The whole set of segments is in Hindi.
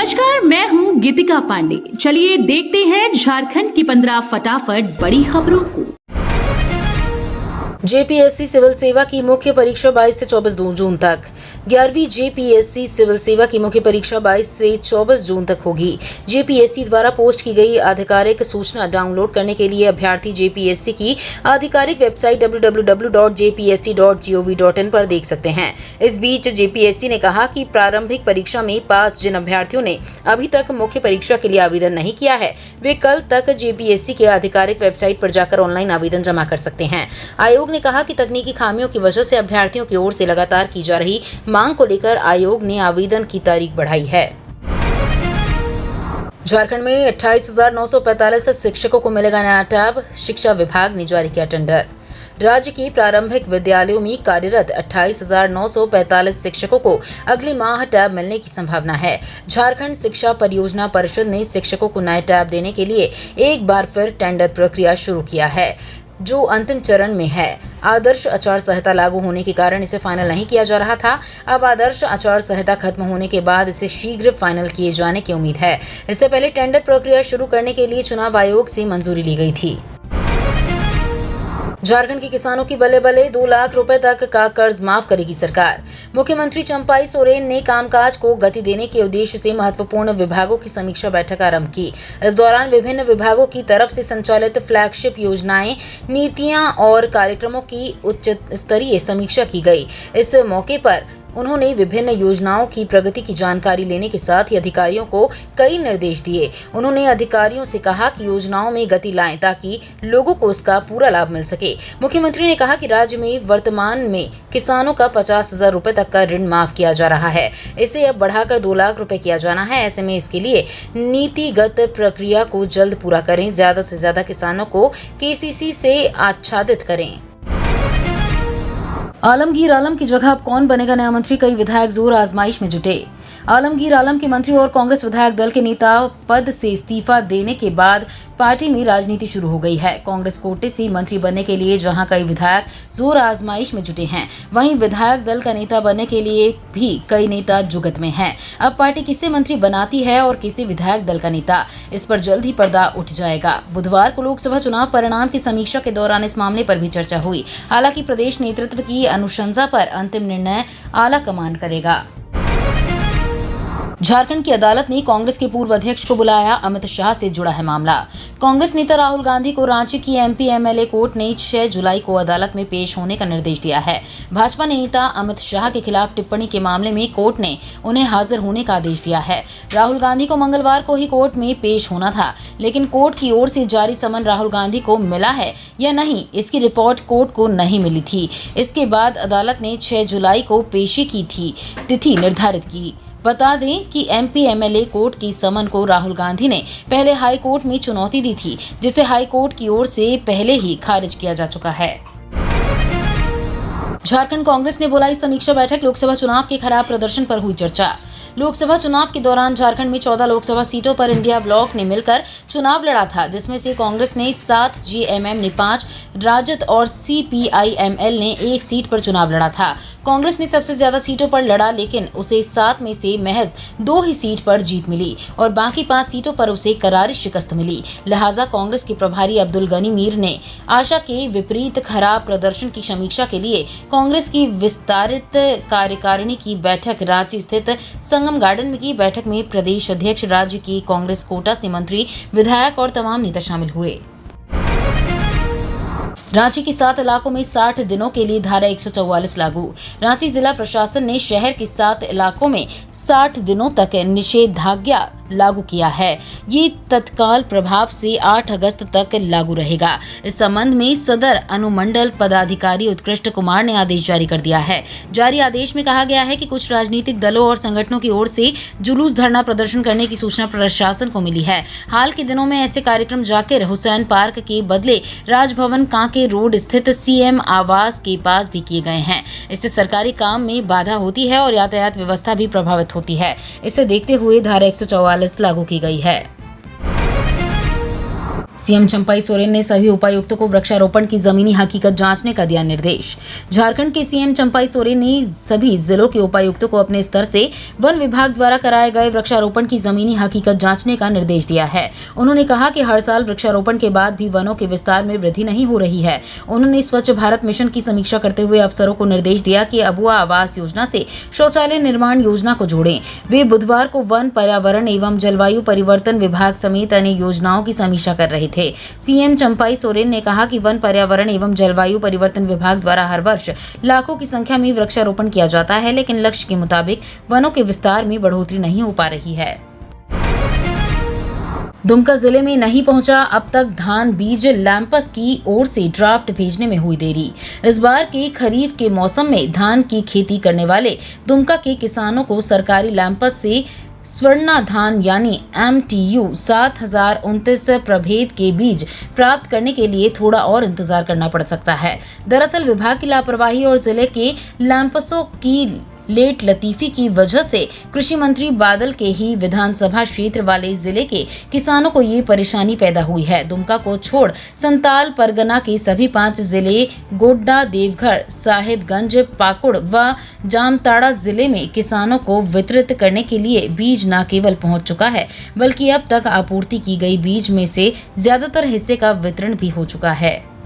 नमस्कार, मैं हूं गीतिका पांडे। चलिए देखते हैं झारखंड की 15 फटाफट बड़ी खबरों को। जेपीएससी सिविल सेवा की मुख्य परीक्षा 22 से 24 जून तक। 11वीं जेपीएससी सिविल सेवा की मुख्य परीक्षा 22 से 24 जून तक होगी। जेपीएससी द्वारा पोस्ट की गई आधिकारिक सूचना डाउनलोड करने के लिए अभ्यर्थी जेपीएससी की आधिकारिक वेबसाइट www.jpsc.gov.in पर देख सकते हैं। इस बीच जेपीएससी ने कहा कि प्रारंभिक परीक्षा में पास जिन अभ्यर्थियों ने अभी तक मुख्य परीक्षा के लिए आवेदन नहीं किया है, वे कल तक जेपीएससी के आधिकारिक वेबसाइट पर जाकर ऑनलाइन आवेदन जमा कर सकते हैं। आयोग ने कहा कि तकनीकी खामियों की वजह से अभ्यर्थियों की ओर से लगातार की जा रही मांग को लेकर आयोग ने आवेदन की तारीख बढ़ाई है। झारखंड में 28,945 शिक्षकों को मिलेगा नया टैब, शिक्षा विभाग ने जारी किया टेंडर। राज्य के प्रारंभिक विद्यालयों में कार्यरत 28,945 शिक्षकों को अगले माह टैब मिलने की संभावना है। झारखंड शिक्षा परियोजना परिषद ने शिक्षकों को नए टैब देने के लिए एक बार फिर टेंडर प्रक्रिया शुरू किया है, जो अंतिम चरण में है। आदर्श आचार संहिता लागू होने के कारण इसे फाइनल नहीं किया जा रहा था। अब आदर्श आचार संहिता खत्म होने के बाद इसे शीघ्र फाइनल किए जाने की उम्मीद है। इससे पहले टेंडर प्रक्रिया शुरू करने के लिए चुनाव आयोग से मंजूरी ली गई थी। झारखंड के किसानों की बल्ले बल्ले 2 लाख रुपए तक का कर्ज माफ करेगी सरकार। मुख्यमंत्री चंपाई सोरेन ने कामकाज को गति देने के उद्देश्य से महत्वपूर्ण विभागों की समीक्षा बैठक आरंभ की। इस दौरान विभिन्न विभागों की तरफ से संचालित फ्लैगशिप योजनाएं, नीतियां और कार्यक्रमों की उच्च स्तरीय समीक्षा की गई। इस मौके पर उन्होंने विभिन्न योजनाओं की प्रगति की जानकारी लेने के साथ ही अधिकारियों को कई निर्देश दिए। उन्होंने अधिकारियों से कहा कि योजनाओं में गति लाएं ताकि लोगों को उसका पूरा लाभ मिल सके। मुख्यमंत्री ने कहा कि राज्य में वर्तमान में किसानों का 50,000 रुपए तक का ऋण माफ किया जा रहा है। इसे अब बढ़ाकर 2 लाख रुपए किया जाना है। ऐसे में इसके लिए नीतिगत प्रक्रिया को जल्द पूरा करें। ज्यादा से ज्यादा किसानों को केसीसी से आच्छादित करें। आलमगीर आलम की जगह अब कौन बनेगा नया मंत्री, कई विधायक जोर आजमाइश में जुटे। आलमगीर आलम के मंत्री और कांग्रेस विधायक दल के नेता पद से इस्तीफा देने के बाद पार्टी में राजनीति शुरू हो गई है। कांग्रेस कोटे से मंत्री बनने के लिए जहां कई विधायक जोर आजमाइश में जुटे हैं, वहीं विधायक दल का नेता बनने के लिए भी कई नेता जुगत में हैं। अब पार्टी किसे मंत्री बनाती है और किसे विधायक दल का नेता, इस पर जल्द ही पर्दा उठ जाएगा। बुधवार को लोकसभा चुनाव परिणाम की समीक्षा के दौरान इस मामले पर भी चर्चा हुई। हालांकि प्रदेश नेतृत्व की अनुशंसा पर अंतिम निर्णय आला कमान करेगा। झारखंड की अदालत ने कांग्रेस के पूर्व अध्यक्ष को बुलाया, अमित शाह से जुड़ा है मामला। कांग्रेस नेता राहुल गांधी को रांची की एमपी एमएलए कोर्ट ने 6 जुलाई को अदालत में पेश होने का निर्देश दिया है। भाजपा नेता अमित शाह के खिलाफ टिप्पणी के मामले में कोर्ट ने उन्हें हाजिर होने का आदेश दिया है। राहुल गांधी को मंगलवार को ही कोर्ट में पेश होना था, लेकिन कोर्ट की ओर से जारी समन राहुल गांधी को मिला है या नहीं, इसकी रिपोर्ट कोर्ट को नहीं मिली थी। इसके बाद अदालत ने 6 जुलाई को पेशी की तिथि निर्धारित की। बता दें कि एमपी एमएलए कोर्ट की समन को राहुल गांधी ने पहले हाई कोर्ट में चुनौती दी थी, जिसे हाई कोर्ट की ओर से पहले ही खारिज किया जा चुका है। झारखंड कांग्रेस ने बुलाई समीक्षा बैठक, लोकसभा चुनाव के खराब प्रदर्शन पर हुई चर्चा। लोकसभा चुनाव के दौरान झारखंड में 14 लोकसभा सीटों पर इंडिया ब्लॉक ने मिलकर चुनाव लड़ा था, जिसमें से कांग्रेस ने 7, जेएमएम ने 5, राजद और सीपीआईएमएल ने 1 सीट पर चुनाव लड़ा था। कांग्रेस ने सबसे ज्यादा सीटों पर लड़ा, लेकिन उसे 7 में से महज 2 ही सीट पर जीत मिली और बाकी 5 सीटों पर उसे करारी शिकस्त मिली। लिहाजा कांग्रेस के प्रभारी अब्दुल गनी मीर ने आशा के विपरीत खराब प्रदर्शन की समीक्षा के लिए कांग्रेस की विस्तारित कार्यकारिणी की बैठक रांची स्थित संगम गार्डन में की। बैठक में प्रदेश अध्यक्ष, राज्य की कांग्रेस कोटा से मंत्री, विधायक और तमाम नेता शामिल हुए। रांची के 7 इलाकों में 60 दिनों के लिए धारा 144 लागू। रांची जिला प्रशासन ने शहर के 7 इलाकों में 60 दिनों तक निषेधाज्ञा लागू किया है। ये तत्काल प्रभाव से 8 अगस्त तक लागू रहेगा। इस संबंध में सदर अनुमंडल पदाधिकारी उत्कृष्ट कुमार ने आदेश जारी कर दिया है। जारी आदेश में कहा गया है कि कुछ राजनीतिक दलों और संगठनों की ओर से जुलूस, धरना प्रदर्शन करने की सूचना प्रशासन को मिली है। हाल के दिनों में ऐसे कार्यक्रम जाकिर हुसैन पार्क के बदले राजभवन कांके रोड स्थित सीएम आवास के पास भी किए गए हैं। इससे सरकारी काम में बाधा होती है और यातायात व्यवस्था भी प्रभावित होती है। इसे देखते हुए धारा 144 लागू की गई है। सीएम चंपाई सोरेन ने सभी उपायुक्तों को वृक्षारोपण की जमीनी हकीकत जांचने का दिया निर्देश। झारखंड के सीएम चंपाई सोरेन ने सभी जिलों के उपायुक्तों को अपने स्तर से वन विभाग द्वारा कराए गए वृक्षारोपण की जमीनी हकीकत जांचने का निर्देश दिया है। उन्होंने कहा कि हर साल वृक्षारोपण के बाद भी वनों के विस्तार में वृद्धि नहीं हो रही है। उन्होंने स्वच्छ भारत मिशन की समीक्षा करते हुए अफसरों को निर्देश दिया कि अबुआ आवास योजना से शौचालय निर्माण योजना को जोड़ें। वे बुधवार को वन, पर्यावरण एवं जलवायु परिवर्तन विभाग समेत अन्य योजनाओं की समीक्षा कर रहे थे। सीएम चंपाई सोरेन ने कहा कि वन, पर्यावरण एवं जलवायु परिवर्तन विभाग द्वारा हर वर्ष लाखों की संख्या में वृक्षारोपण किया जाता है, लेकिन लक्ष्य के मुताबिक वनों के विस्तार में बढ़ोतरी नहीं हो पा रही है। दुमका जिले में नहीं पहुंचा अब तक धान बीज। लैंपस की ओर से ड्राफ्ट भेजने में हुई देरी। इस बार के खरीफ के मौसम में धान की खेती करने वाले दुमका के किसानों को सरकारी लैंपस से स्वर्णा धान यानी MTU 7029 प्रभेद के बीज प्राप्त करने के लिए थोड़ा और इंतजार करना पड़ सकता है। दरअसल विभाग की लापरवाही और जिले के लैंपसों की लेट लतीफी की वजह से कृषि मंत्री बादल के ही विधानसभा क्षेत्र वाले जिले के किसानों को ये परेशानी पैदा हुई है। दुमका को छोड़ संताल परगना के सभी 5 जिले गोड्डा, देवघर, साहिबगंज, पाकुड़ व जामताड़ा जिले में किसानों को वितरित करने के लिए बीज न केवल पहुंच चुका है, बल्कि अब तक आपूर्ति की गई बीज में से ज्यादातर हिस्से का वितरण भी हो चुका है।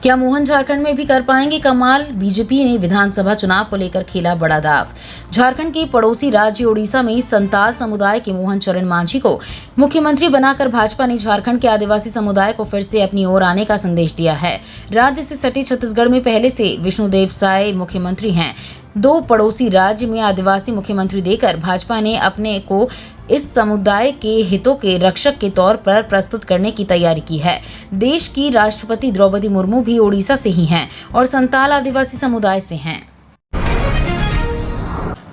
क्या मोहन झारखंड में भी कर पाएंगे कमाल? बीजेपी ने विधानसभा चुनाव को लेकर खेला बड़ा दाव। झारखंड के पड़ोसी राज्य ओडिशा में संताल समुदाय के मोहन चरण मांझी को मुख्यमंत्री बनाकर भाजपा ने झारखंड के आदिवासी समुदाय को फिर से अपनी ओर आने का संदेश दिया है। राज्य से सटे छत्तीसगढ़ में पहले से विष्णुदेव साय मुख्यमंत्री हैं। 2 पड़ोसी राज्य में आदिवासी मुख्यमंत्री देकर भाजपा ने अपने को इस समुदाय के हितों के रक्षक के तौर पर प्रस्तुत करने की तैयारी की है। देश की राष्ट्रपति द्रौपदी मुर्मू भी ओडिशा से ही हैं और संताल आदिवासी समुदाय से हैं।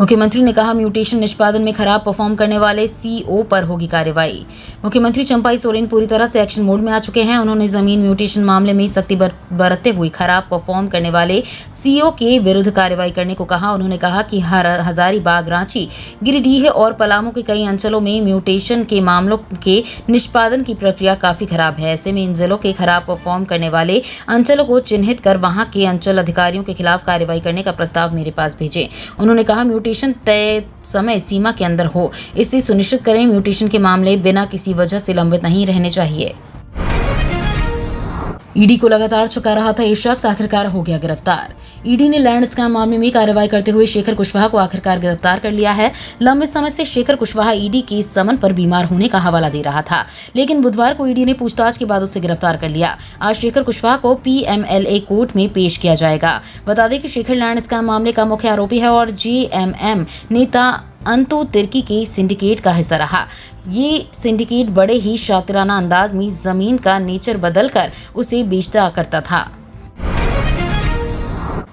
मुख्यमंत्री ने कहा, म्यूटेशन निष्पादन में खराब परफॉर्म करने वाले CEO पर होगी कार्रवाई। मुख्यमंत्री चंपाई सोरेन पूरी तरह से एक्शन मोड में आ चुके हैं। उन्होंने जमीन म्यूटेशन मामले में सख्ती बरतते हुए खराब परफॉर्म करने वाले CEO के विरुद्ध कार्रवाई करने को कहा। उन्होंने कहा कि हजारीबाग, रांची, गिरिडीह और पलामू के कई अंचलों में म्यूटेशन के मामलों के निष्पादन की प्रक्रिया काफी खराब है। ऐसे में इन जिलों के खराब परफॉर्म करने वाले अंचलों को चिन्हित कर वहां के अंचल अधिकारियों के खिलाफ कार्रवाई करने का प्रस्ताव मेरे पास भेजें। उन्होंने कहा, म्यूटेशन तय समय सीमा के अंदर हो, इसे सुनिश्चित करें। म्यूटेशन के मामले बिना किसी वजह से लंबित नहीं रहने चाहिए। ईडी को लगातार छुपा रहा था ये शख्स आखिरकार हो गया गिरफ्तार। ईडी ने लैंड स्कैम मामले में कार्रवाई करते हुए शेखर कुशवाहा को आखिरकार गिरफ्तार कर लिया है। लंबे समय से शेखर कुशवाहा ईडी के समन पर बीमार होने का हवाला दे रहा था, लेकिन बुधवार को ईडी ने पूछताछ के बाद उसे गिरफ्तार कर लिया। आज शेखर कुशवाहा को PMLA कोर्ट में पेश किया जाएगा। बता दें कि शेखर लैंड स्कैम मामले का मुख्य आरोपी है और JMM नेता अंतु तिर्की के सिंडिकेट का हिस्सा रहा। ये सिंडिकेट बड़े ही शातिराना अंदाज में जमीन का नेचर बदलकर उसे बेचता करता था।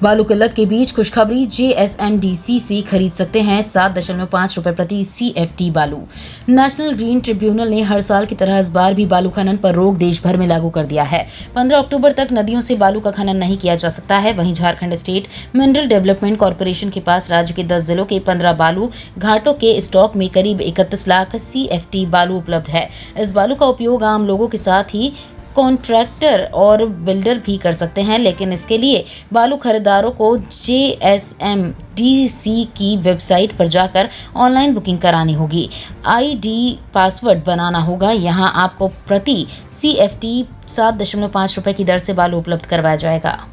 बालू किल्लत के बीच खुशखबरी, JSMDC से खरीद सकते हैं 7.5 रुपए प्रति CFT बालू। नेशनल ग्रीन ट्रिब्यूनल ने हर साल की तरह इस बार भी बालू खनन पर रोक देश भर में लागू कर दिया है। 15 अक्टूबर तक नदियों से बालू का खनन नहीं किया जा सकता है। वहीं Jharkhand state mineral development corporation के पास राज्य के 10 जिलों के 15 बालू घाटों के स्टॉक में करीब 31 लाख CFT बालू उपलब्ध है। इस बालू का उपयोग आम लोगों के साथ ही कॉन्ट्रैक्टर और बिल्डर भी कर सकते हैं, लेकिन इसके लिए बालू खरीदारों को JSMDC की वेबसाइट पर जाकर ऑनलाइन बुकिंग करानी होगी। ID पासवर्ड बनाना होगा। यहां आपको प्रति CFT 7.5 रुपए की दर से बालू उपलब्ध करवाया जाएगा।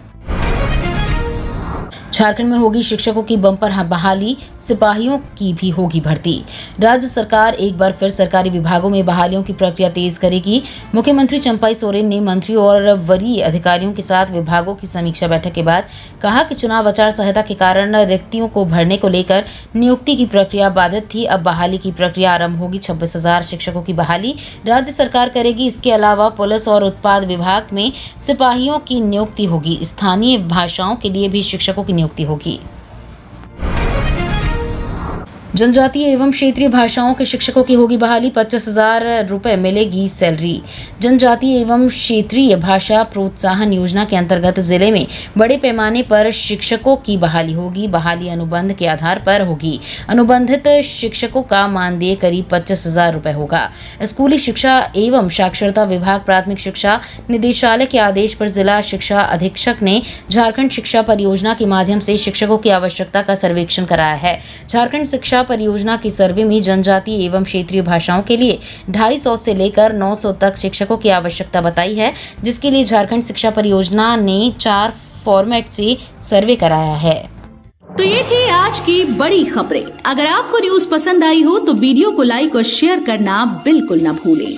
झारखंड में होगी शिक्षकों की बम्पर बहाली, सिपाहियों की भी होगी भर्ती। राज्य सरकार एक बार फिर सरकारी विभागों में बहालियों की प्रक्रिया तेज करेगी। मुख्यमंत्री चंपाई सोरेन ने मंत्रियों और वरीय अधिकारियों के साथ विभागों की समीक्षा बैठक के बाद कहा कि चुनाव आचार संहिता के कारण रिक्तियों को भरने को लेकर नियुक्ति की प्रक्रिया बाधित थी। अब बहाली की प्रक्रिया आरंभ होगी। 26,000 शिक्षकों की बहाली राज्य सरकार करेगी। इसके अलावा पुलिस और उत्पाद विभाग में सिपाहियों की नियुक्ति होगी। स्थानीय भाषाओं के लिए भी शिक्षकों की नियुक्ति होगी। जनजातीय एवं क्षेत्रीय भाषाओं के शिक्षकों की होगी बहाली, 25,000 रुपये मिलेगी सैलरी। जनजातीय एवं क्षेत्रीय भाषा प्रोत्साहन योजना के अंतर्गत जिले में बड़े पैमाने पर शिक्षकों की बहाली होगी। बहाली अनुबंध के आधार पर होगी। अनुबंधित शिक्षकों का मानदेय करीब 25,000 रुपये होगा। स्कूली शिक्षा एवं साक्षरता विभाग प्राथमिक शिक्षा निदेशालय के आदेश पर जिला शिक्षा अधीक्षक ने झारखंड शिक्षा परियोजना के माध्यम से शिक्षकों की आवश्यकता का सर्वेक्षण कराया है। झारखंड शिक्षा परियोजना की सर्वे में जनजातीय एवं क्षेत्रीय भाषाओं के लिए 250 से लेकर 900 तक शिक्षकों की आवश्यकता बताई है, जिसके लिए झारखंड शिक्षा परियोजना ने 4 फॉर्मेट से सर्वे कराया है। तो ये थी आज की बड़ी खबरें। अगर आपको न्यूज पसंद आई हो तो वीडियो को लाइक और शेयर करना बिल्कुल न भूलें।